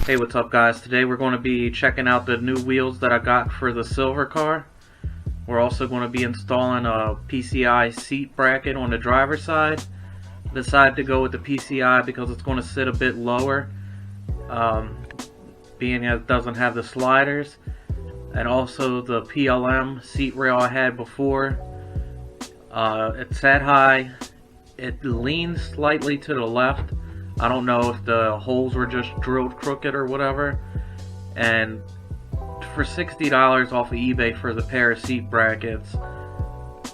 Hey, what's up guys? Today we're going to be checking out the new wheels that I got for the silver car. We're also going to be installing a PCI seat bracket on the driver's side. Decided to go with the PCI because it's going to sit a bit lower, being it doesn't have the sliders. And also the PLM seat rail I had before, it sat high. It leans slightly to the left. I don't know if the holes were just drilled crooked or whatever. And for $60 off of eBay for the pair of seat brackets,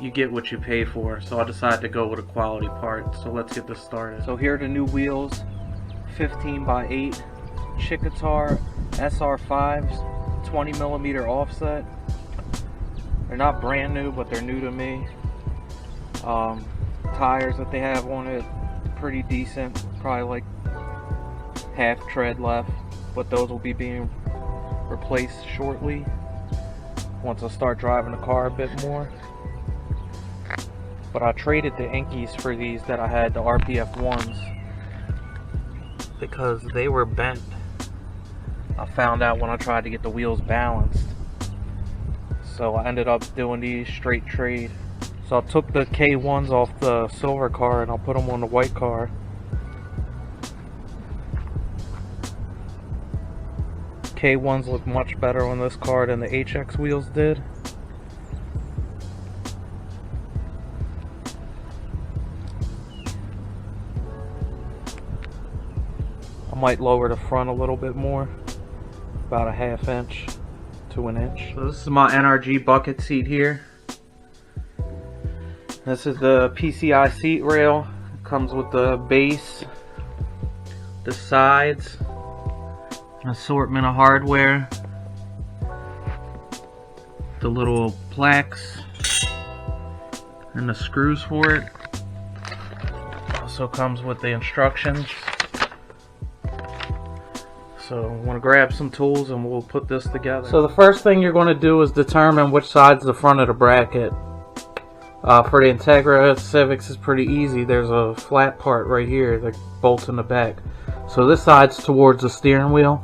you get what you pay for. So I decided to go with a quality part. So let's get this started. So here are the new wheels, 15x8 Chickatar SR5s, 20mm offset. They're not brand new, but they're new to me. Tires that they have on it, pretty decent, probably like half tread left, but those will be being replaced shortly once I start driving the car a bit more. But I traded the Inkies for these that I had, the RPF ones, because they were bent. I found out when I tried to get the wheels balanced, so I ended up doing these straight trade. So I took the K1s off the silver car and I'll put them on the white car. K1s look much better on this car than the HX wheels did. I might lower the front a little bit more, about a ½ inch to an inch. So this is my NRG bucket seat here. This is the PCI seat rail. It comes with the base, the sides, an assortment of hardware, the little plaques, and the screws for it. Also comes with the instructions. So I'm going to grab some tools and we'll put this together. So the first thing you're going to do is determine which side's the front of the bracket. For the Integra Civics, it's pretty easy. There's a flat part right here that bolts in the back. So this side's towards the steering wheel.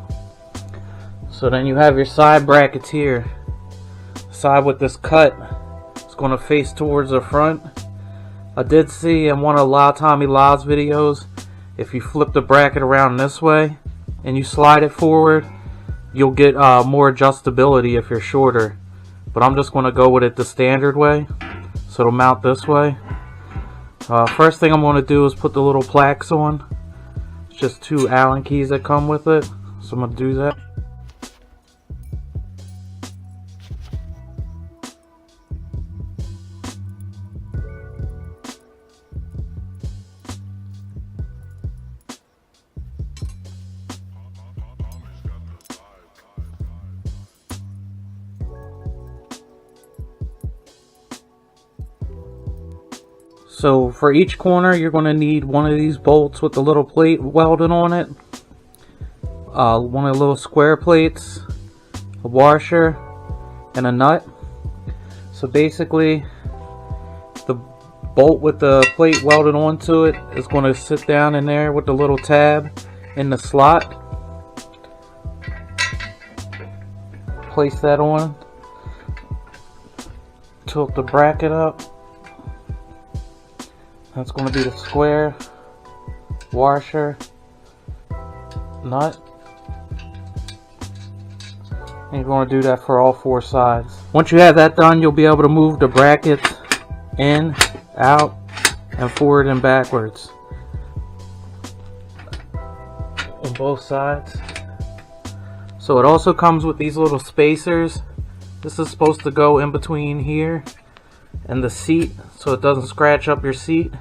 So then you have your side brackets here. The side with this cut is going to face towards the front. I did see in one of La Tommy La's videos, if you flip the bracket around this way and you slide it forward, you'll get more adjustability if you're shorter. But I'm just going to go with it the standard way. So it'll mount this way. First thing I'm going to do is put the little plaques on. It's just 2 Allen keys that come with it. So I'm going to do that. So for each corner you're going to need one of these bolts with the little plate welded on it, one of the little square plates, a washer, and a nut. So basically the bolt with the plate welded onto it is going to sit down in there with the little tab in the slot. Place that on, tilt the bracket up. That's going to be the square, washer, nut. And you're going to do that for all 4 sides. Once you have that done, you'll be able to move the brackets in, out, and forward and backwards on both sides. So it also comes with these little spacers. This is supposed to go in between here and the seat so it doesn't scratch up your seat.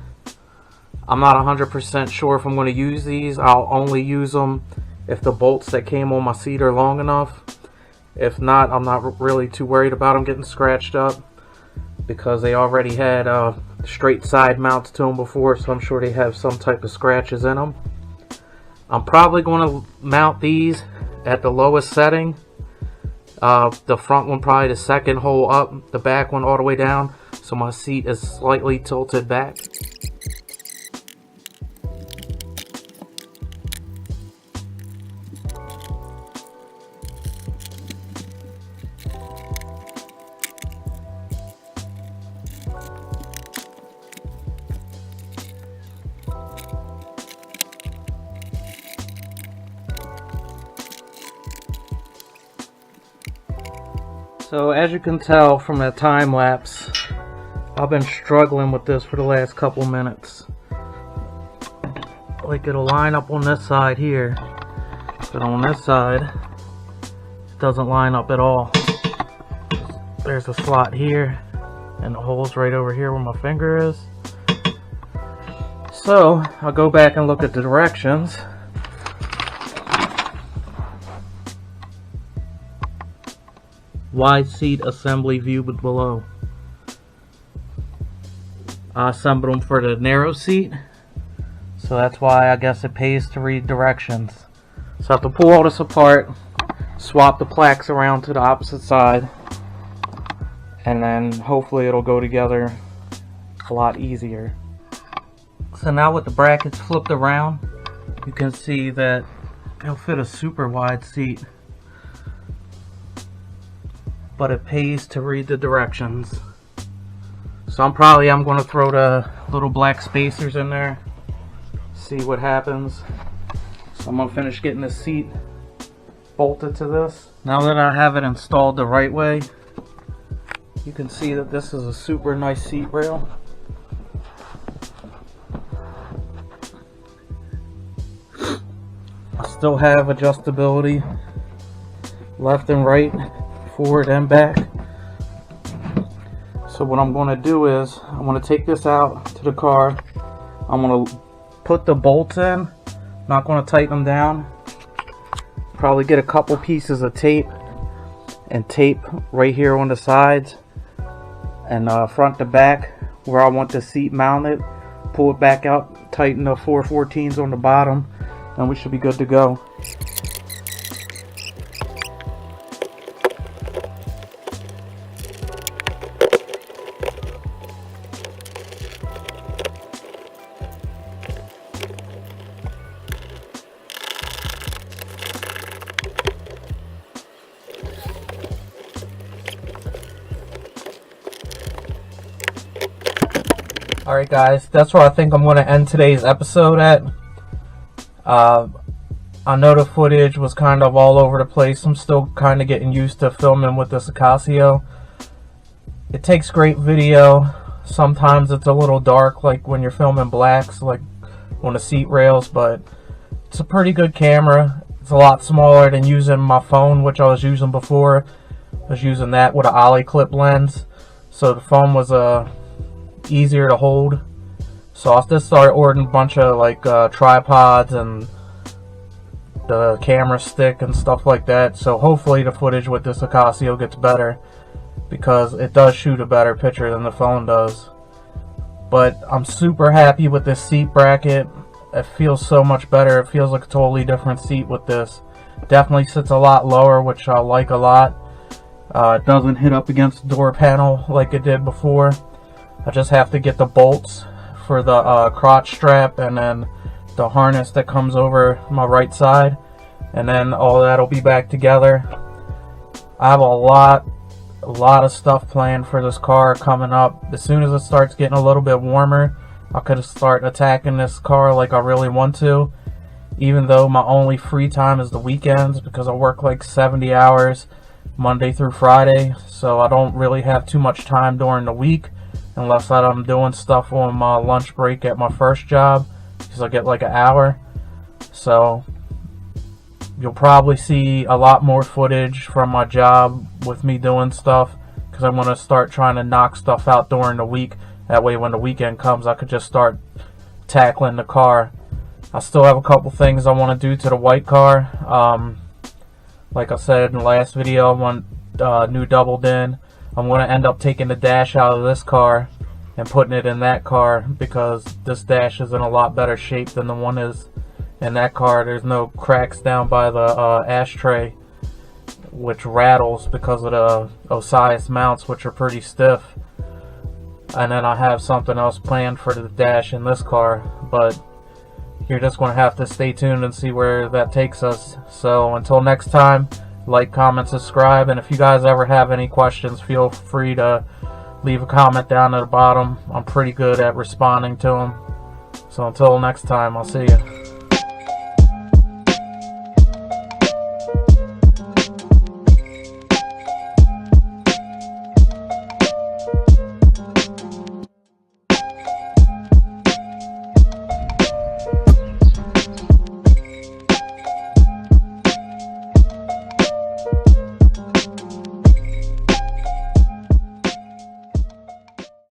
I'm not 100% sure if I'm going to use these. I'll only use them if the bolts that came on my seat are long enough. If not, I'm not really too worried about them getting scratched up because they already had straight side mounts to them before, so I'm sure they have some type of scratches in them. I'm probably going to mount these at the lowest setting. The front one probably the second hole up, the back one all the way down, so my seat is slightly tilted back. So as you can tell from the time lapse, I've been struggling with this for the last couple minutes. Like, it'll line up on this side here, but on this side it doesn't line up at all. There's a slot here and the hole's right over here where my finger is. So I'll go back and look at the directions. Wide seat assembly view below. I assembled them for the narrow seat, so that's why I guess it pays to read directions. So I have to pull all this apart, swap the plaques around to the opposite side, and then hopefully it'll go together a lot easier. So now with the brackets flipped around, you can see that it'll fit a super wide seat, but it pays to read the directions. So I'm going to throw the little black spacers in there, see what happens. So I'm going to finish getting the seat bolted to this. Now that I have it installed the right way, you can see that this is a super nice seat rail. I still have adjustability left and right, forward and back. So what I'm going to do is I'm going to take this out to the car. I'm going to put the bolts in, not going to tighten them down. Probably get a couple pieces of tape and tape right here on the sides and front to back where I want the seat mounted. Pull it back out, tighten the 414s on the bottom, and we should be good to go. Alright guys, that's where I think I'm going to end today's episode at. I know the footage was kind of all over the place. I'm still kind of getting used to filming with this Casio. It takes great video. Sometimes it's a little dark, like when you're filming blacks, like on the seat rails, but it's a pretty good camera. It's a lot smaller than using my phone, which I was using before. I was using that with an ollie clip lens, so the phone was easier to hold. So I just started ordering a bunch of like tripods and the camera stick and stuff like that. So hopefully the footage with this Casio gets better, because it does shoot a better picture than the phone does. But I'm super happy with this seat bracket. It feels so much better. It feels like a totally different seat with this. Definitely sits a lot lower, which I like a lot. It doesn't hit up against the door panel like it did before. I just have to get the bolts for the crotch strap and then the harness that comes over my right side, and then all that'll be back together. I have a lot of stuff planned for this car coming up. As soon as it starts getting a little bit warmer, I could start attacking this car like I really want to, even though my only free time is the weekends, because I work like 70 hours Monday through Friday, so I don't really have too much time during the week unless I'm doing stuff on my lunch break at my first job, because I get like an hour. So you'll probably see a lot more footage from my job with me doing stuff, because I'm going to start trying to knock stuff out during the week. That way when the weekend comes, I could just start tackling the car. I still have a couple things I want to do to the white car. Like I said in the last video, I want new double din. I'm going to end up taking the dash out of this car and putting it in that car, because this dash is in a lot better shape than the one is in that car. There's no cracks down by the ashtray, which rattles because of the Osiris mounts, which are pretty stiff. And then I have something else planned for the dash in this car, but you're just going to have to stay tuned and see where that takes us. So until next time, like, comment, subscribe, and if you guys ever have any questions, feel free to leave a comment down at the bottom. I'm pretty good at responding to them. So until next time, I'll see you.